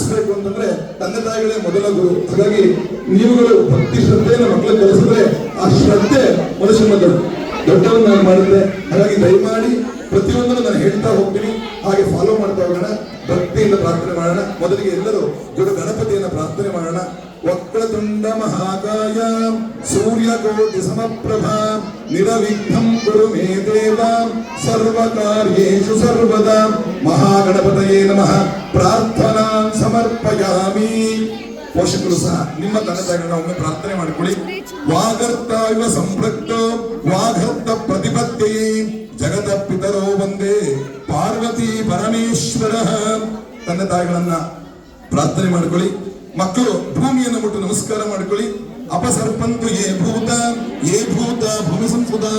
ಬೆಳೆಸಬೇಕು ಅಂತಂದ್ರೆ ತಂದೆ ತಾಯಿಗಳೇ ಮೊದಲ ಗುರು. ಹಾಗಾಗಿ ನೀವುಗಳು ಭಕ್ತಿ ಶ್ರದ್ಧೆಯನ್ನು ಮಕ್ಕಳಿಗೆ ಕಲಿಸಿದ್ರೆ ಆ ಶ್ರದ್ಧೆ ಮನುಷ್ಯನ ದೊಡ್ಡವನ್ನಾಗಿ ಮಾಡುತ್ತೆ. ಹಾಗಾಗಿ ದಯಮಾಡಿ ಪ್ರತಿಯೊಂದನ್ನು ನಾನು ಹೇಳ್ತಾ ಹೋಗ್ತೀನಿ, ಹಾಗೆ ಫಾಲೋ ಮಾಡ್ತಾ ಹೋಗೋಣ. ಭಕ್ತಿಯಿಂದ ಪ್ರಾರ್ಥನೆ ಮಾಡೋಣ. ಮೊದಲಿಗೆ ಎಲ್ಲರೂ ಗುರು ಗಣಪತಿಯನ್ನ ಪ್ರಾರ್ಥನೆ ಮಾಡೋಣ. ವಕ್ರತುಂಡ ಮಹಾಕಾಯ ಸೂರ್ಯಕೋಟಿ ಸಮಪ್ರಭಾ ನಿರವಿಘ್ನಂ ಕುರು ಮೇ ದೇವ ಸರ್ವಕಾರ್ಯೇಷು ಸರ್ವದಾ. ಮಹಾಗಣಪತಯೇ ನಮಃ. ಪ್ರಾರ್ಥನಾ ಸಮರ್ಪಯಾಮಿ. ಪೋಷಕರು ಸಹ ನಿಮ್ಮ ತಂದೆ ತಾಯಿಗಳನ್ನ ಒಮ್ಮೆ ಪ್ರಾರ್ಥನೆ ಮಾಡಿಕೊಳ್ಳಿ. ವಾಗರ್ತ ಇವ ಸಂಪೃಕ್ತೋ ವಾಗರ್ತ ಪ್ರತಿಪತ್ತೆಯೇ ಜಗತ ಪಿತರೋ ಒಂದೇ ಪಾರ್ವತಿ ಪರಮೇಶ್ವರ. ತಂದೆ ತಾಯಿಗಳನ್ನ ಪ್ರಾರ್ಥನೆ ಮಾಡಿಕೊಳ್ಳಿ. ಮಕ್ಕಳು ಭೂಮಿಯನ್ನು ಮುಟ್ಟು ನಮಸ್ಕಾರ ಮಾಡಿಕೊಳ್ಳಿ. ಅಪಸರ್ಪಂತು ಯೇ ಭೂತ ಭೂಮಿ ಸಂಸ್ಕೃತಾ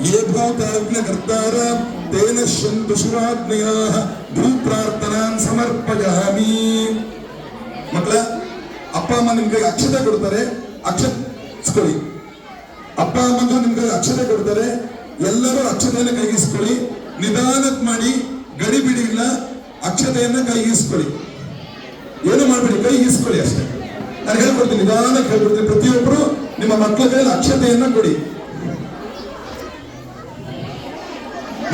ಯೇ ಭೂತ ವಿಘ್ನಕರ್ತಾರ ತೇನ ಶಂತು ಶಿವಾಜ್ಞಯಾ ಭೂ ಪ್ರಾರ್ಥನಾನ್ ಸಮರ್ಪಯಾಮಿ. ಮಕ್ಕಳ ಅಪ್ಪ ಅಮ್ಮ ನಿಮ್ಗೆ ಅಕ್ಷತೆ ಕೊಡ್ತಾರೆ, ಅಕ್ಷಿಸ್ಕೊಳ್ಳಿ. ಅಪ್ಪ ಅಮ್ಮಂದು ನಿಮ್ಗೆ ಅಕ್ಷತೆ ಕೊಡ್ತಾರೆ, ಎಲ್ಲರೂ ಅಕ್ಷತೆಯನ್ನು ಕೈಗಿಸ್ಕೊಳ್ಳಿ. ನಿಧಾನಕ್ಕೆ ಮಾಡಿ, ಗಡಿಬಿಡಿ ಇಲ್ಲ, ಅಕ್ಷತೆಯನ್ನ ಕೈಗಿಸ್ಕೊಳ್ಳಿ. ಏನು ಮಾಡ್ಬೇಡಿ, ಕೈಗಿಸ್ಕೊಳ್ಳಿ ಅಷ್ಟೇ. ನಾನು ಹೇಳ್ಕೊಡ್ತೀನಿ, ನಿಧಾನಕ್ಕೆ ಹೇಳ್ಕೊಡ್ತೀನಿ. ಪ್ರತಿಯೊಬ್ಬರು ನಿಮ್ಮ ಮಕ್ಕಳ ಕೈಯಲ್ಲಿ ಅಕ್ಷತೆಯನ್ನ ಕೊಡಿ.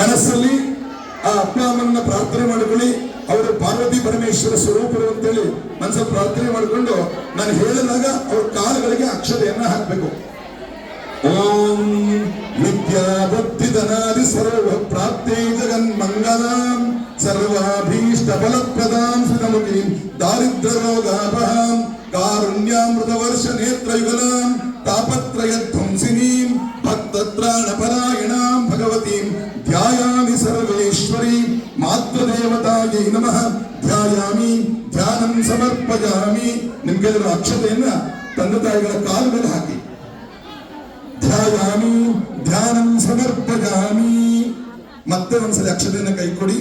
ಮನಸ್ಸಲ್ಲಿ ಆ ಅಪ್ಪ ಅಮ್ಮನ ಪ್ರಾರ್ಥನೆ ಮಾಡಿಕೊಳ್ಳಿ. ಅವರು ಪಾರ್ವತಿ ಪರಮೇಶ್ವರ ಸ್ವರೂಪರು ಅಂತೇಳಿ ಮನಸ್ಸಲ್ಲಿ ಪ್ರಾರ್ಥನೆ ಮಾಡಿಕೊಂಡು ನಾನು ಹೇಳಿದಾಗ ಅವ್ರ ಕಾಲುಗಳಿಗೆ ಅಕ್ಷತೆಯನ್ನ ಹಾಕಬೇಕು. ಓಂ ವಿದ್ಯಾ ಬುದ್ಧಿ ಧನಾದಿ ಸರ್ವ ಪ್ರಾಪ್ತೇ ಜಗನ್ ಮಂಗಲಾಂ ಸರ್ವಾಭೀಷ್ಟ ಫಲಪ್ರದಾಂ ಸುಖಮುಖೀಂ ದಾರಿದ್ರ್ಯ ರೋಗಾಪಹಾಂ ಕಾರುಣ್ಯಾಮೃತ ವರ್ಷ ನೇತ್ರಯುಗಲಾಂ ತಾಪತ್ರಯ ಧ್ವಂಸಿನೀಂ ಭಕ್ತತ್ರಾಣ ಪರಾಯಣಾಂ ಭಗವತೀಂ ಧ್ಯಾಯಾಮಿ ಸರ್ವೇಶ್ವರೀಂ ಮಾತೃದೇವತಾಯೈ ನಮಃ ಧ್ಯಾಯಾಮಿ ಧ್ಯಾನಂ ಸಮರ್ಪಯಾಮಿ. ನಿಮ್ಗೆಲ್ಲರೂ ಅಕ್ಷತೆಯನ್ನ ತಂದೆ ತಾಯಿಗಳ ಕಾಲು ಮೇಲೆ ಹಾಕಿ. ಧ್ಯಾಯಾಮಿ ಧ್ಯಾನಂ ಸಮರ್ಪಯಾಮಿ. ಮತ್ತೆ ಒಂದ್ಸಲ ಅಕ್ಷತೆಯನ್ನ ಕೈ ಕೊಡಿ.